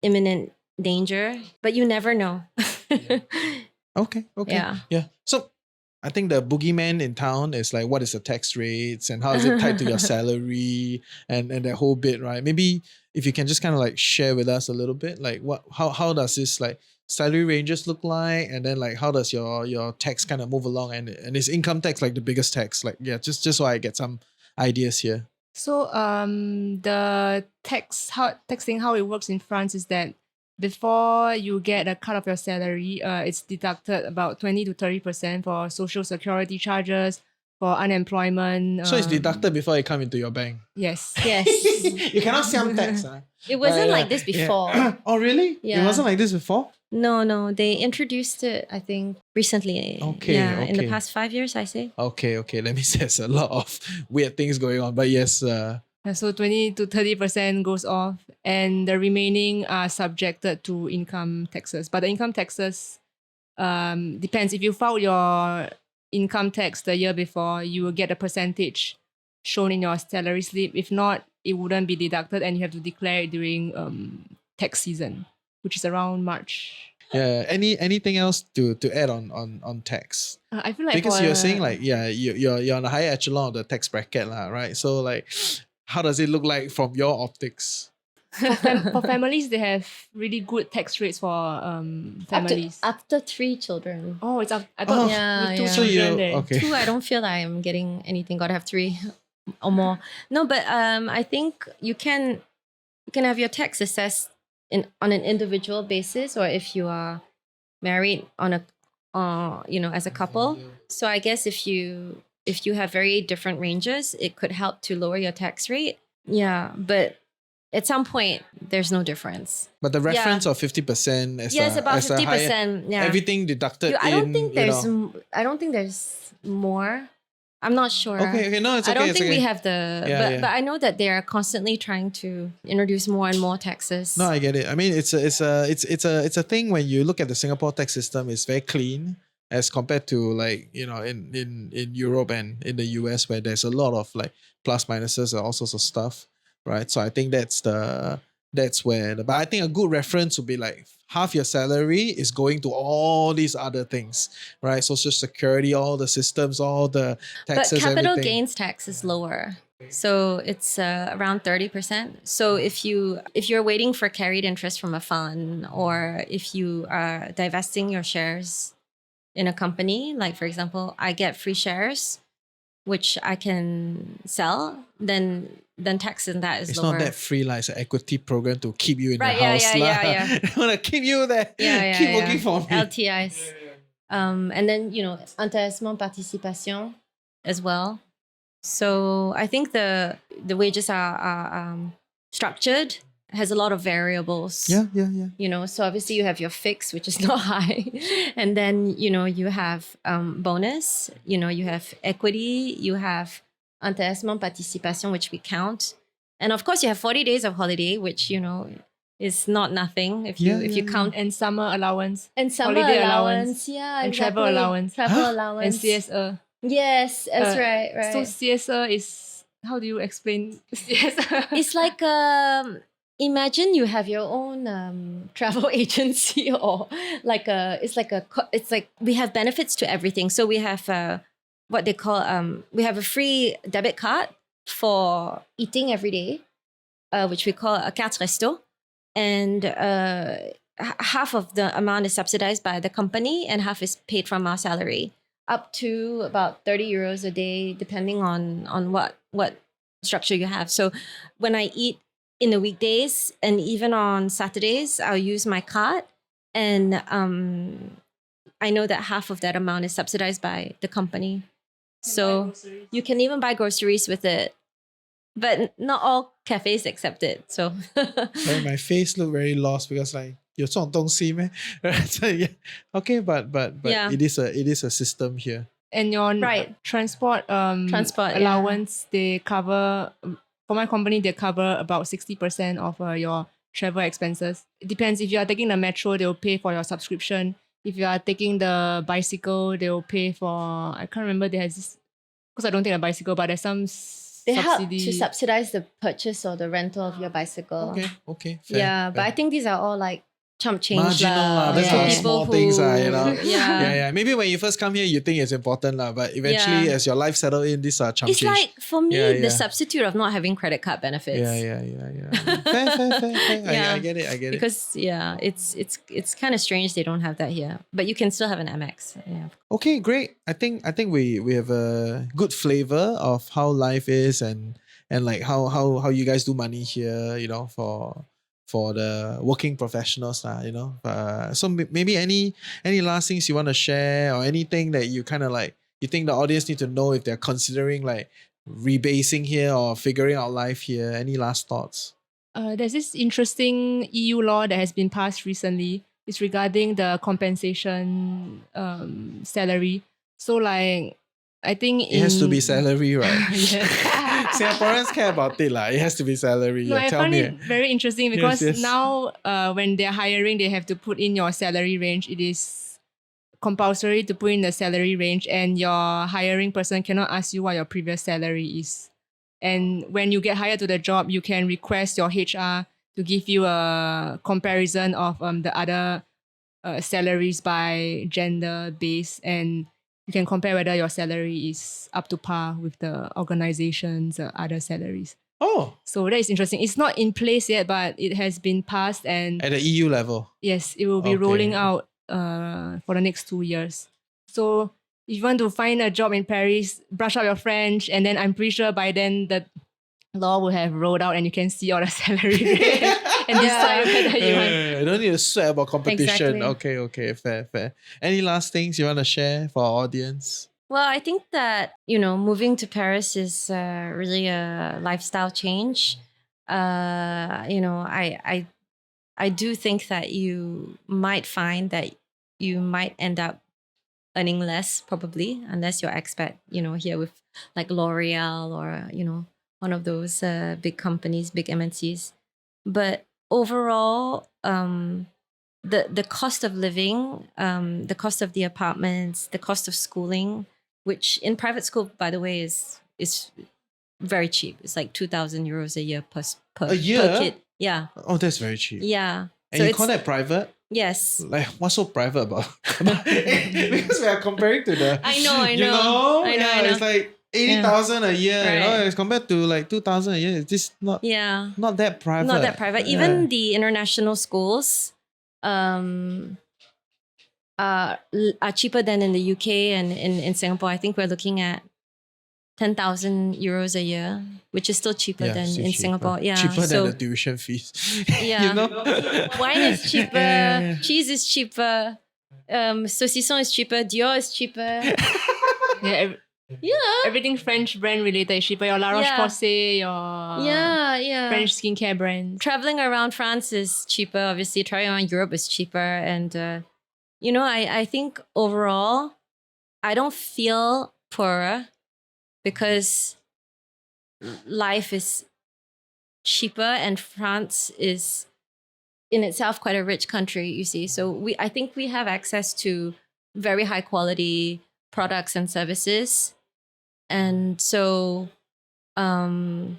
imminent danger, but you never know. Okay. Yeah. So I think the boogeyman in town is like, what is the tax rates and how is it tied to your salary and that whole bit, right? Maybe if you can just kind of like share with us a little bit, like how does this like salary ranges look like, and then like how does your tax kind of move along, and is income tax like the biggest tax? Like just so I get some ideas here. So the taxing, how it works in France is that before you get a cut of your salary, it's deducted about 20 to 30% for social security charges, for unemployment. So it's deducted before it come into your bank. Yes. You cannot sell tax. It wasn't like this before. Oh really? Yeah. It wasn't like this before? No, they introduced it, I think, recently. Okay, in the okay. past 5 years, I say. Okay. Let me say there's a lot of weird things going on, but yes. So 20 to 30% goes off, and the remaining are subjected to income taxes. But the income taxes depends. If you filed your income tax the year before, you will get a percentage shown in your salary slip. If not, it wouldn't be deducted, and you have to declare it during tax season, which is around March. Yeah. Anything else to add on tax? I feel like Because for, you're saying like you're on the higher echelon of the tax bracket lah, right? So like, how does it look like from your optics? for families, they have really good tax rates for families. After 3 children. Oh, it's up. I thought Yeah, with two yeah. So children there. okay. 2, I don't feel that I'm getting anything. Gotta have 3 or more. No, but I think you can have your tax assessed on an individual basis, or if you are married on a as a couple. So I guess if you have very different ranges, it could help to lower your tax rate. Yeah, but at some point there's no difference. But the reference of 50% as Yes, about as a 50%. higher, Yeah. everything deducted. I don't think there's you know. I don't think there's more. I'm not sure. Okay, no, it's I okay. don't it's think okay. we have the Yeah, but I know that they are constantly trying to introduce more and more taxes. No, I get it. I mean, it's a thing when you look at the Singapore tax system. It's very clean as compared to like in Europe and in the US where there's a lot of like plus minuses and all sorts of stuff, right? So I think that's where. But I think a good reference would be like half your salary is going to all these other things, right? Social security, all the systems, all the taxes, but capital everything. gains tax is lower. So it's around 30%. So if you're waiting for carried interest from a fund, or if you are divesting your shares in a company, like for example, I get free shares, which I can sell, then tax in that is It's lower. not that free, like it's an equity program to keep you in Right, the yeah, house. yeah, lah. yeah, They want to keep you there. Keep working for me. LTIs. And then, intéressement participation as well. So I think the wages are structured, has a lot of variables. Yeah. So obviously you have your fix, which is not high. And then, you have bonus, you have equity, you have intéressement participation, which we count. And of course you have 40 days of holiday, which, is not nothing if you count. And summer allowance. And summer holiday allowance. Yeah, and exactly. travel allowance. Travel And allowance. CSR. Yes, that's right. So CSR is, how do you explain CSR? It's like imagine you have your own travel agency, or it's like we have benefits to everything. So we have what they call we have a free debit card for eating every day, which we call a carte resto, and half of the amount is subsidized by the company and half is paid from our salary, up to about 30 euros a day, depending on what structure you have. So when I eat in the weekdays and even on Saturdays, I'll use my card, and I know that half of that amount is subsidized by the company. So you can even buy groceries with it, but not all cafes accept it. So Right, my face looked very lost because like 有这种东西咩? Right, so yeah. Okay, but Yeah. it is a system here. And your Right. transport Transport, allowance, they cover, for my company, they cover about 60% of your travel expenses. It depends. If you are taking the metro, they'll pay for your subscription. If you are taking the bicycle, they'll pay for, I can't remember, they have this, because I don't take a bicycle, but there's some they help subsidy. to subsidize the purchase or the rental of your bicycle. Okay. Fair, Yeah, but fair. I think these are all like chump change. Marginal lah. That's for all people small who- things you know. Yeah. yeah. Maybe when you first come here, you think it's important lah, but eventually, Yeah. as your life settle in, these are chump It's change. like, for me, Yeah, the yeah. substitute of not having credit card benefits. Yeah. Fair. Yeah. I get it. Because it's kind of strange they don't have that here, but you can still have an MX. Yeah. Okay, great. I think we have a good flavor of how life is and like how you guys do money here, for the working professionals, so maybe any last things you want to share, or anything that you kind of like you think the audience need to know if they're considering like rebasing here or figuring out life here. Any last thoughts? There's this interesting EU law that has been passed recently. It's regarding the compensation salary. So like, I think It has to be salary, right? Yeah. Singaporeans care about it lah. It has to be salary. No, Yeah, I tell find me. it very interesting because Yes. now when they're hiring, they have to put in your salary range. It is compulsory to put in the salary range, and your hiring person cannot ask you what your previous salary is. And when you get hired to the job, you can request your HR to give you a comparison of the other salaries by gender base, and you can compare whether your salary is up to par with the organization's other salaries. Oh, So that is interesting. It's not in place yet, but it has been passed, and at the EU level. yes, it will be Okay. rolling out for the next 2 years. So if you want to find a job in Paris, brush up your French, and then I'm pretty sure by then the law will have rolled out and you can see all the salary range and decide whether you want. Don't need to sweat about competition. Exactly. Okay, fair. Any last things you want to share for our audience? Well, I think that, moving to Paris is really a lifestyle change. I do think that you might find that you might end up earning less, probably, unless you're expat, here with like L'Oreal or, one of those big companies, big MNCs. But overall, the cost of living, the cost of the apartments, the cost of schooling, which in private school, by the way, is very cheap. It's like 2,000 euros a year per A year? per kid. Yeah, Oh, that's very cheap. yeah. And you call that private? Yes. Like, what's so private about? Because we are comparing to the. I know. I know. It's like 80,000 a year. Right. As compared to like 2,000 a year. It's just not that private. Not that private. Even the international schools are cheaper than in the UK and in Singapore. I think we're looking at 10,000 euros a year, which is still cheaper than still in cheaper. Singapore. Yeah, Cheaper so, than the tuition fees. Yeah. You know? Wine is cheaper, Yeah. cheese is cheaper, saucisson is cheaper, Dior is cheaper. Everything French brand related is cheaper. Your La Roche-Posay, your Yeah. French skincare brands. Traveling around France is cheaper. Obviously, traveling around Europe is cheaper. And, I think overall, I don't feel poorer because life is cheaper and France is in itself quite a rich country, you see. So I think we have access to very high quality products and services. And so I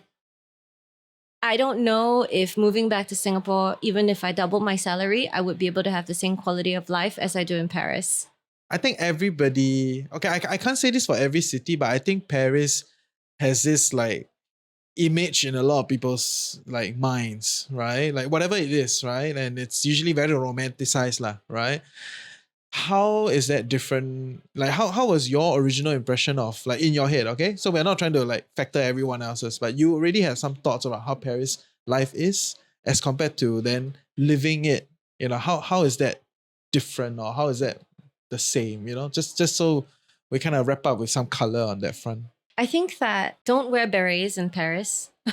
don't know if moving back to Singapore, even if I doubled my salary, I would be able to have the same quality of life as I do in Paris. I think everybody, okay, I can't say this for every city, but I think Paris has this like image in a lot of people's like minds, right? Like whatever it is, right? And it's usually very romanticized lah, right? How is that different? Like how was your original impression of like in your head, okay? So we're not trying to like factor everyone else's, but you already have some thoughts about how Paris life is as compared to then living it. How is that different or how is that the same, just so we kind of wrap up with some color on that front. I think that don't wear berets in Paris. I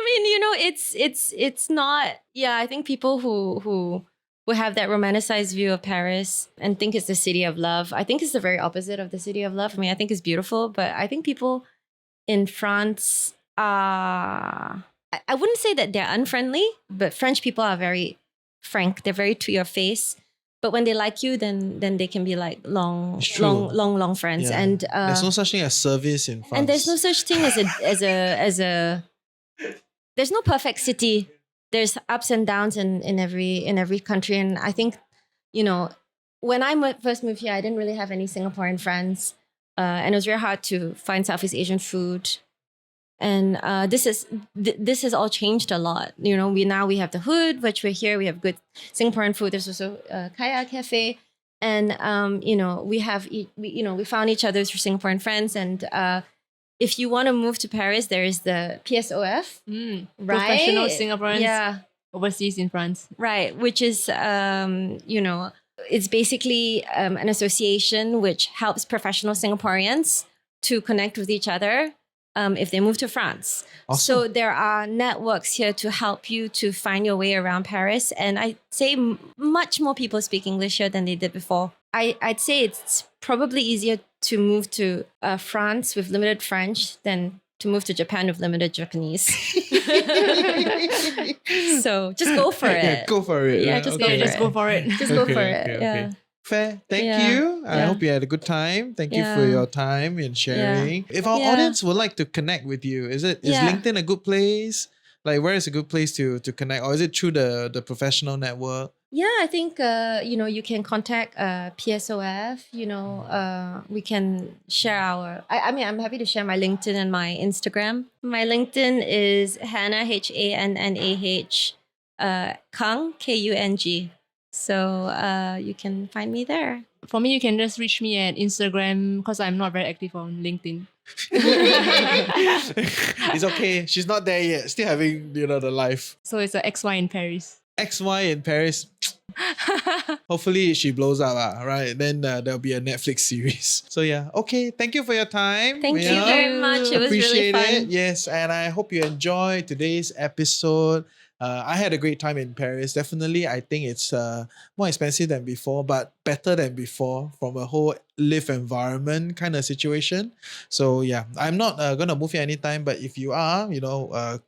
mean, it's not. Yeah, I think people who have that romanticized view of Paris and think it's the city of love. I think it's the very opposite of the city of love. I mean, I think it's beautiful, but I think people in France are. I wouldn't say that they're unfriendly, but French people are very frank. They're very to your face. But when they like you, then they can be like long friends. Yeah. And there's no such thing as service in France. and there's no such thing as a there's no perfect city. There's ups and downs in every country. And I think, when I first moved here, I didn't really have any Singaporean friends, and it was very hard to find Southeast Asian food. And this has all changed a lot. We have the Hood, which we're here. We have good Singaporean food. There's also Kaya Cafe, and we found each other through Singaporean friends. And if you want to move to Paris, there is the PSOF, right? Professional Singaporeans overseas in France, right? Which is it's basically an association which helps professional Singaporeans to connect with each other. If they move to France. Awesome. So there are networks here to help you to find your way around Paris. And I'd say much more people speak English here than they did before. I'd say it's probably easier to move to France with limited French than to move to Japan with limited Japanese. So just go for it. Yeah, go for it. Yeah, right? just Okay. go just go for it. Just go for it. Yeah. Fair. Thank Yeah. you. I Yeah. hope you had a good time. Thank you for Yeah. your time and sharing. If our Yeah. audience would like to connect with you, is Yeah. LinkedIn a good place? Like, where is a good place to connect, or is it through the professional network? Yeah, I think you can contact PSOF. We can share our. I mean, I'm happy to share my LinkedIn and my Instagram. My LinkedIn is Hannah HANNAH Kung KUNG. So you can find me there. For me, you can just reach me at Instagram because I'm not very active on LinkedIn. It's okay. She's not there yet. Still having the life. So it's a XY in Paris. XY in Paris. Hopefully she blows up, right? Then there'll be a Netflix series. So yeah, okay. Thank you for your time. Thank you very much. It was really Appreciate fun. it. Yes, and I hope you enjoyed today's episode. I had a great time in Paris. Definitely, I think it's more expensive than before, but better than before from a whole live environment kind of situation. So yeah, I'm not gonna move here anytime, but if you are,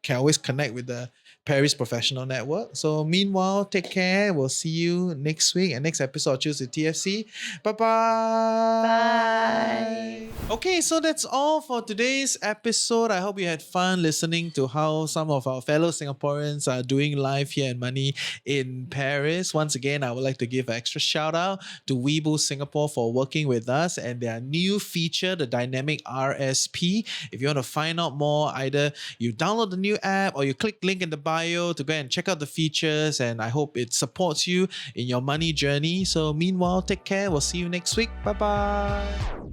can always connect with the Paris Professional Network. So meanwhile, take care. We'll see you next week and next episode of Choose the TFC. Bye-bye. Bye. Okay, so that's all for today's episode. I hope you had fun listening to how some of our fellow Singaporeans are doing life here in money in Paris. Once again, I would like to give an extra shout out to WeBull Singapore for working with us and their new feature, the dynamic RSP. If you want to find out more, either you download the new app or you click link in the bio to go and check out the features, and I hope it supports you in your money journey. So meanwhile, take care. We'll see you next week. Bye-bye.